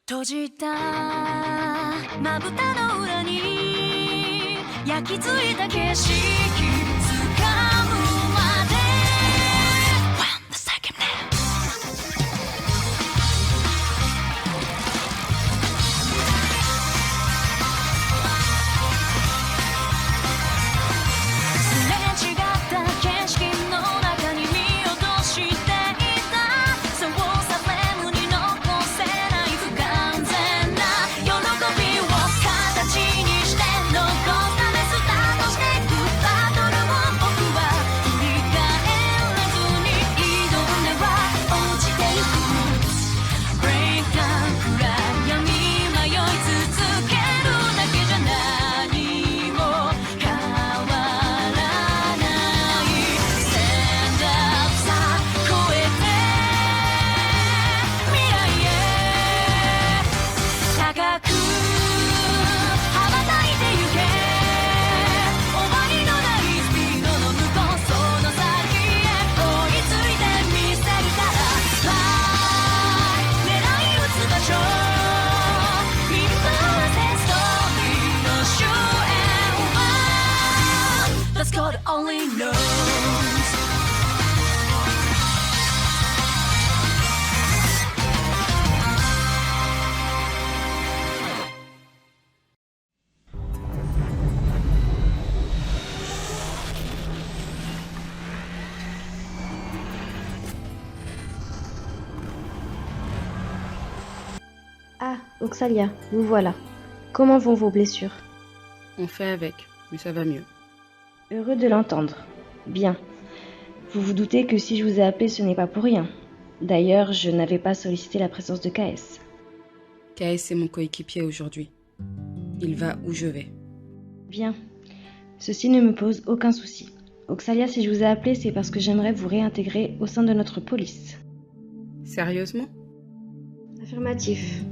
閉じたまぶたの裏に焼き付いた景色掴むまで When the second now すれ違った景色の中に見落としていたそうさフレームに残せない不完全な喜びを形にして残すためスタートしていくバトルを僕は振り返らずに挑んでは落ちていく Breakdown 暗闇迷い続けるだけじゃ何も変わらない Stand up さ超えて未来へ高く羽ばたいてゆけ終わりのないスピードの向こうその先へ追いついてみせるから Fly 狙い撃つ場所見るからせストーリーの終焉は Let's go to only knows Ah, Oxalia, vous voilà. Comment vont vos blessures? On fait avec, mais ça va mieux. Heureux de l'entendre. Bien. Vous vous doutez que si je vous ai appelé, ce n'est pas pour rien. D'ailleurs, je n'avais pas sollicité la présence de KS. KS est mon coéquipier aujourd'hui. Il va où je vais. Bien. Ceci ne me pose aucun souci. Oxalia, si je vous ai appelé, c'est parce que j'aimerais vous réintégrer au sein de notre police. Sérieusement? Affirmatif.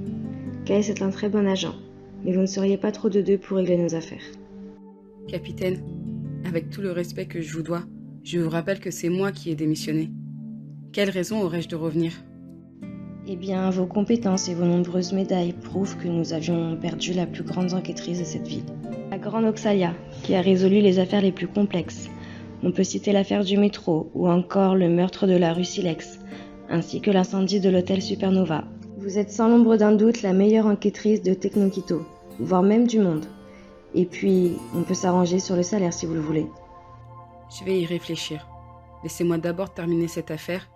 KS est un très bon agent, mais vous ne seriez pas trop de deux pour régler nos affaires. Capitaine, avec tout le respect que je vous dois, je vous rappelle que c'est moi qui ai démissionné. Quelle raison aurais-je de revenir? Eh bien, vos compétences et vos nombreuses médailles prouvent que nous avions perdu la plus grande enquêtrice de cette ville. La grande Oxalia, qui a résolu les affaires les plus complexes. On peut citer l'affaire du métro, ou encore le meurtre de la rue Silex, ainsi que l'incendie de l'hôtel Supernova. Vous êtes sans l'ombre d'un doute la meilleure enquêtrice de Technokito, voire même du monde. Et puis, on peut s'arranger sur le salaire si vous le voulez. Je vais y réfléchir. Laissez-moi d'abord terminer cette affaire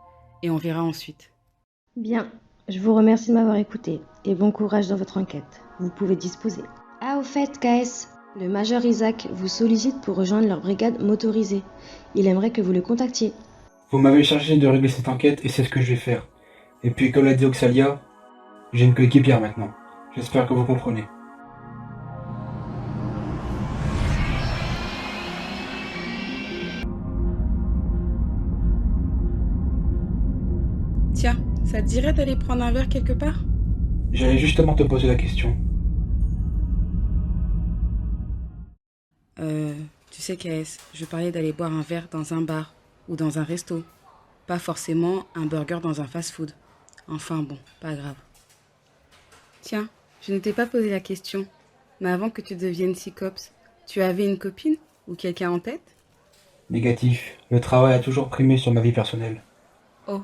et on verra ensuite. Bien, je vous remercie de m'avoir écouté et bon courage dans votre enquête. Vous pouvez disposer. Ah, au fait, KS, le major Isaac vous sollicite pour rejoindre leur brigade motorisée. Il aimerait que vous le contactiez. Vous m'avez chargé de régler cette enquête et c'est ce que je vais faire. Et puis, comme l'a dit Oxalia, j'ai une coéquipière maintenant. J'espère que vous comprenez. Tiens, ça te dirait d'aller prendre un verre quelque part? J'allais justement te poser la question. Tu sais KS, je parlais d'aller boire un verre dans un bar ou dans un resto. Pas forcément un burger dans un fast-food. Enfin bon, pas grave. Tiens, je ne t'ai pas posé la question, mais avant que tu deviennes SICOPS, tu avais une copine ou quelqu'un en tête? Négatif. Le travail a toujours primé sur ma vie personnelle. Oh,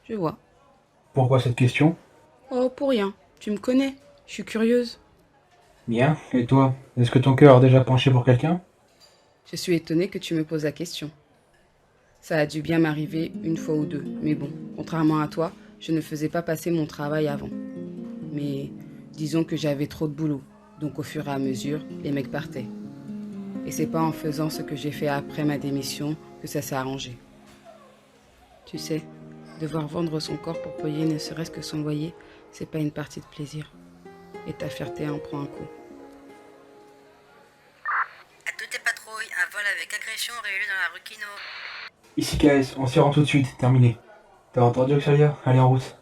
je vois. Pourquoi cette question? Oh, pour rien. Tu me connais. Je suis curieuse. Bien. Et toi? Est-ce que ton cœur a déjà penché pour quelqu'un? Je suis étonnée que tu me poses la question. Ça a dû bien m'arriver une fois ou deux, mais bon, contrairement à toi, je ne faisais pas passer mon travail avant. Mais disons que j'avais trop de boulot, donc au fur et à mesure, les mecs partaient. Et c'est pas en faisant ce que j'ai fait après ma démission que ça s'est arrangé. Tu sais, devoir vendre son corps pour payer ne serait-ce que son loyer, c'est pas une partie de plaisir. Et ta fierté en prend un coup. À toutes les patrouilles, un vol avec agression révélé dans la rue Kino. Ici KS, on s'y rend tout de suite. Terminé. T'as entendu Oxalia? Allez en route.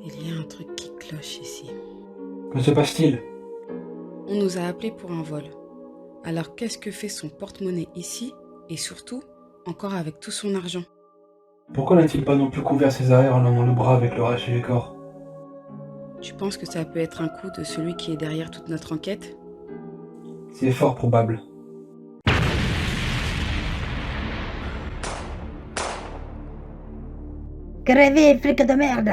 Il y a un truc qui cloche ici. Que se passe-t-il? On nous a appelés pour un vol. Alors qu'est-ce que fait son porte-monnaie ici et surtout, encore avec tout son argent? Pourquoi n'a-t-il pas non plus couvert ses arrières en lavant le bras avec le reste du corps? Tu penses que ça peut être un coup de celui qui est derrière toute notre enquête? C'est fort probable. Crevez, flic de merde!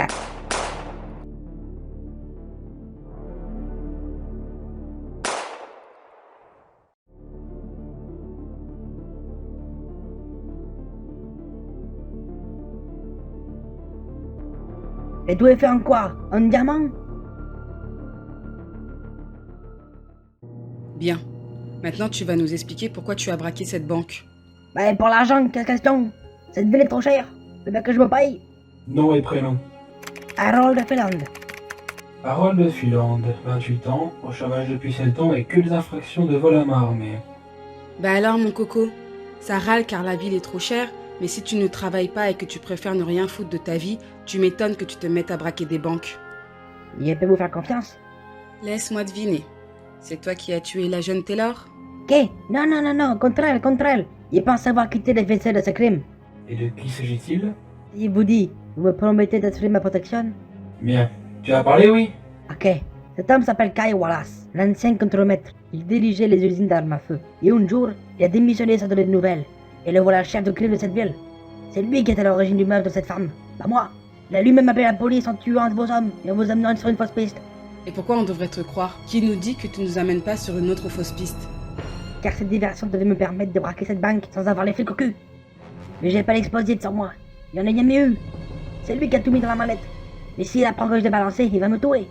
Et tout est fait en quoi? En diamant? Bien. Maintenant, tu vas nous expliquer pourquoi tu as braqué cette banque. Bah pour l'argent, quelle question? Cette ville est trop chère. Le mec que je me paye. Nom et prénom. Harold Finland. Harold Finland, 28 ans, au chômage depuis 7 ans et que des infractions de vol à main armée. Bah alors, mon coco, ça râle car la ville est trop chère, mais si tu ne travailles pas et que tu préfères ne rien foutre de ta vie, tu m'étonnes que tu te mettes à braquer des banques. Il peut vous faire confiance? Laisse-moi deviner. C'est toi qui as tué la jeune Taylor? Qu'est? Non, contre elle. Il pense avoir quitté les WC de ce crime. Et de qui s'agit-il? Il vous dit, vous me promettez d'assurer ma protection? Bien. Tu as parlé, oui? Ok. Cet homme s'appelle Kai Wallace, l'ancien contremaître. Il dirigeait les usines d'armes à feu. Et un jour, il a démissionné sans donner de nouvelles. Et le voilà chef de crime de cette ville. C'est lui qui est à l'origine du meurtre de cette femme, pas moi. Il a lui-même appelé la police en tuant un de vos hommes et en vous amenant sur une fausse piste. Et pourquoi on devrait te croire? Qui nous dit que tu nous amènes pas sur une autre fausse piste? Car cette diversion devait me permettre de braquer cette banque sans avoir les flics au cul. Mais j'ai pas l'explosif sur moi. Il y en a jamais eu. C'est lui qui a tout mis dans la mallette. Mais s'il apprend que je l'ai balancé, il va me tuer.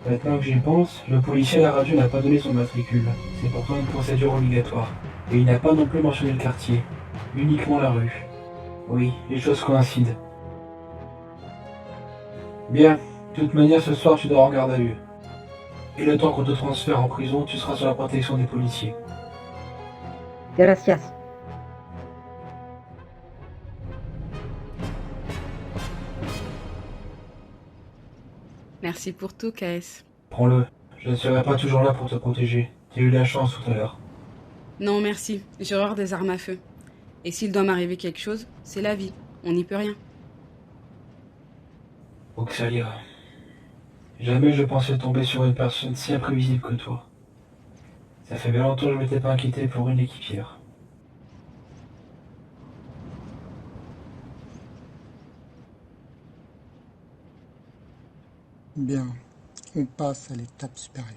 Maintenant que j'y pense, le policier à la radio n'a pas donné son matricule. C'est pourtant une procédure obligatoire. Et il n'a pas non plus mentionné le quartier. Uniquement la rue. Oui, les choses coïncident. Bien. De toute manière, ce soir, tu dors en garde à vue. Et le temps qu'on te transfère en prison, tu seras sous la protection des policiers. Gracias. Merci pour tout, KS. Prends-le. Je ne serai pas toujours là pour te protéger. Tu as eu la chance tout à l'heure. Non, merci. J'ai horreur des armes à feu. Et s'il doit m'arriver quelque chose, c'est la vie. On n'y peut rien. Oxalia. Jamais je pensais tomber sur une personne si imprévisible que toi. Ça fait bien longtemps que je m'étais pas inquiété pour une équipière. Bien, on passe à l'étape supérieure.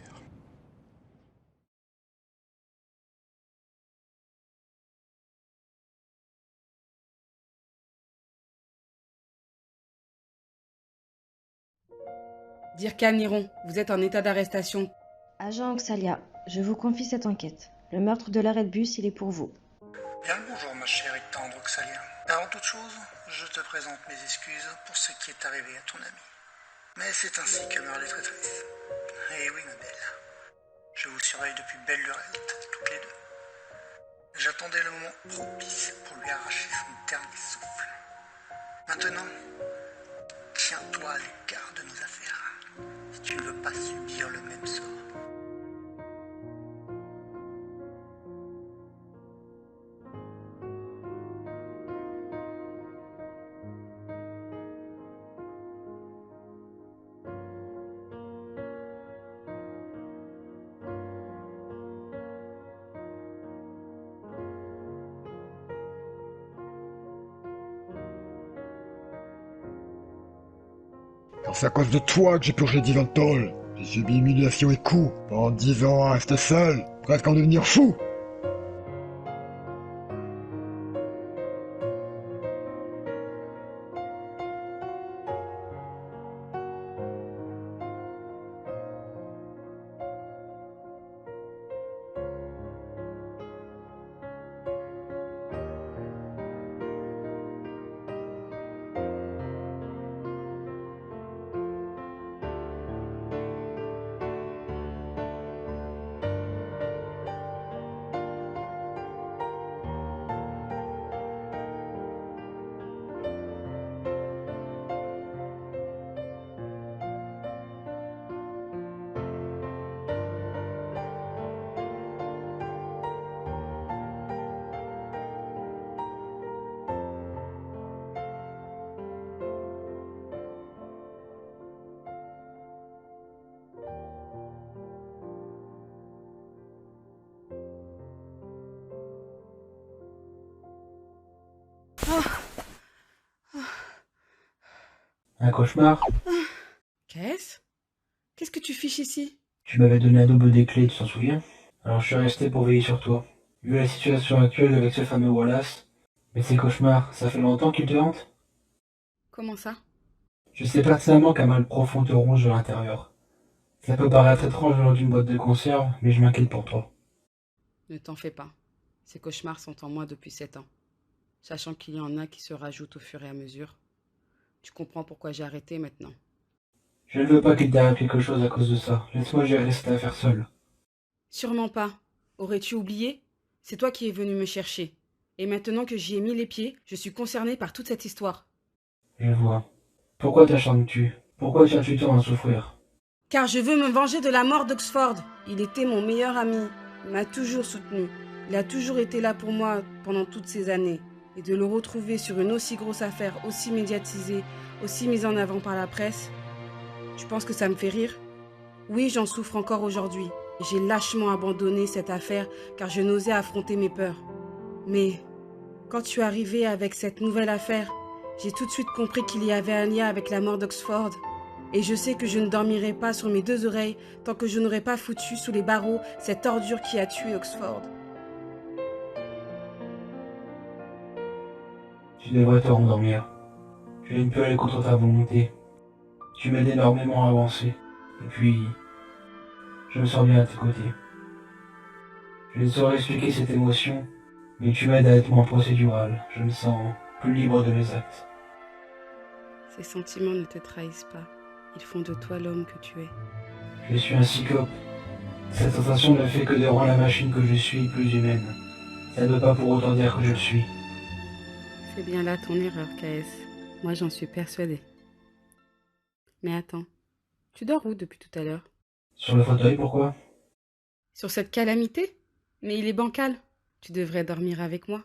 Dirk Niron, vous êtes en état d'arrestation. Agent Oxalia, je vous confie cette enquête. Le meurtre de l'arrêt de bus, il est pour vous. Bien le bonjour ma chère et tendre Oxalia. Avant toute chose, je te présente mes excuses pour ce qui est arrivé à ton ami. Mais c'est ainsi que meurent les traîtresses. Eh oui ma belle, je vous surveille depuis belle lurette, toutes les deux. J'attendais le moment propice pour lui arracher son dernier souffle. Maintenant, tiens-toi à l'écart de nos affaires, si tu ne veux pas subir le même sort. Car c'est à cause de toi que j'ai purgé d'Ivantol. J'ai subi humiliation et coups pendant 10 ans à rester seul, presque en devenir fou. Un cauchemar? Qu'est-ce que tu fiches ici? Tu m'avais donné un double des clés, tu t'en souviens? Alors je suis resté pour veiller sur toi. Vu la situation actuelle avec ce fameux Wallace. Mais ces cauchemars, ça fait longtemps qu'ils te hantent? Comment ça? Je sais pertinemment qu'un mal profond te ronge de l'intérieur. Ça peut paraître étrange lors d'une boîte de conserve, mais je m'inquiète pour toi. Ne t'en fais pas. Ces cauchemars sont en moi depuis 7 ans. Sachant qu'il y en a qui se rajoutent au fur et à mesure. Tu comprends pourquoi j'ai arrêté maintenant. Je ne veux pas qu'il t'arrive quelque chose à cause de ça. Laisse-moi gérer cette affaire seule. Sûrement pas. Aurais-tu oublié? C'est toi qui es venu me chercher. Et maintenant que j'y ai mis les pieds, je suis concernée par toute cette histoire. Je vois. Pourquoi t'acharnes-tu? Pourquoi tiens-tu tant à souffrir? Car je veux me venger de la mort d'Oxford. Il était mon meilleur ami. Il m'a toujours soutenu. Il a toujours été là pour moi pendant toutes ces années. Et de le retrouver sur une aussi grosse affaire, aussi médiatisée, aussi mise en avant par la presse, tu penses que ça me fait rire? Oui, j'en souffre encore aujourd'hui. J'ai lâchement abandonné cette affaire car je n'osais affronter mes peurs. Mais quand tu es arrivé avec cette nouvelle affaire, j'ai tout de suite compris qu'il y avait un lien avec la mort d'Oxford. Et je sais que je ne dormirai pas sur mes 2 oreilles tant que je n'aurai pas foutu sous les barreaux cette ordure qui a tué Oxford. Tu devrais te rendormir. Je ne peux aller contre ta volonté. Tu m'aides énormément à avancer. Et puis, je me sens bien à tes côtés. Je ne saurais expliquer cette émotion, mais tu m'aides à être moins procédural. Je me sens plus libre de mes actes. Ces sentiments ne te trahissent pas. Ils font de toi l'homme que tu es. Je suis un cyclope. Cette sensation ne fait que de rendre la machine que je suis plus humaine. Ça ne veut pas pour autant dire que je le suis. C'est bien là ton erreur, KS. Moi, j'en suis persuadée. Mais attends, tu dors où depuis tout à l'heure? Sur le fauteuil, pourquoi? Sur cette calamité? Mais il est bancal. Tu devrais dormir avec moi.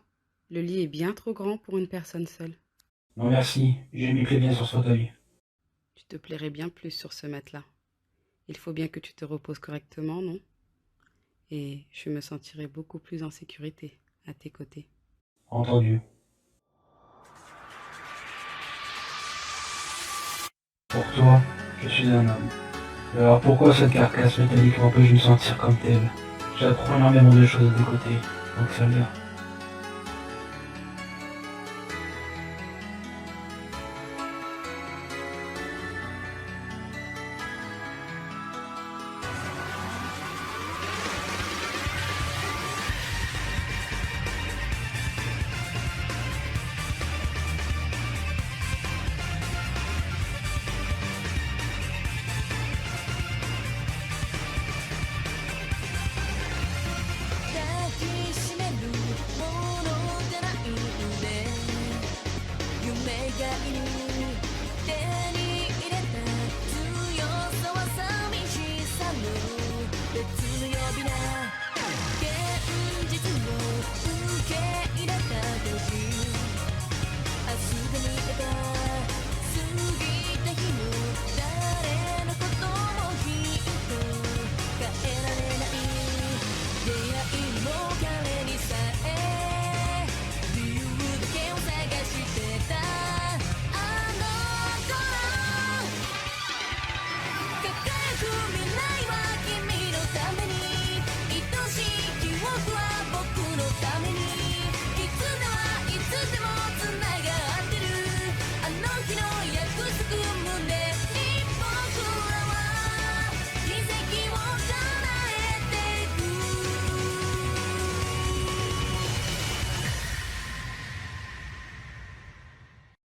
Le lit est bien trop grand pour une personne seule. Non merci, je m'y plais bien sur ce fauteuil. Tu te plairais bien plus sur ce matelas. Il faut bien que tu te reposes correctement, non? Et je me sentirai beaucoup plus en sécurité à tes côtés. Entendu. Pour toi, je suis un homme. Alors pourquoi cette carcasse métallique m'empêche de me sentir comme tel? J'apprends énormément de choses de côté, donc ça vient.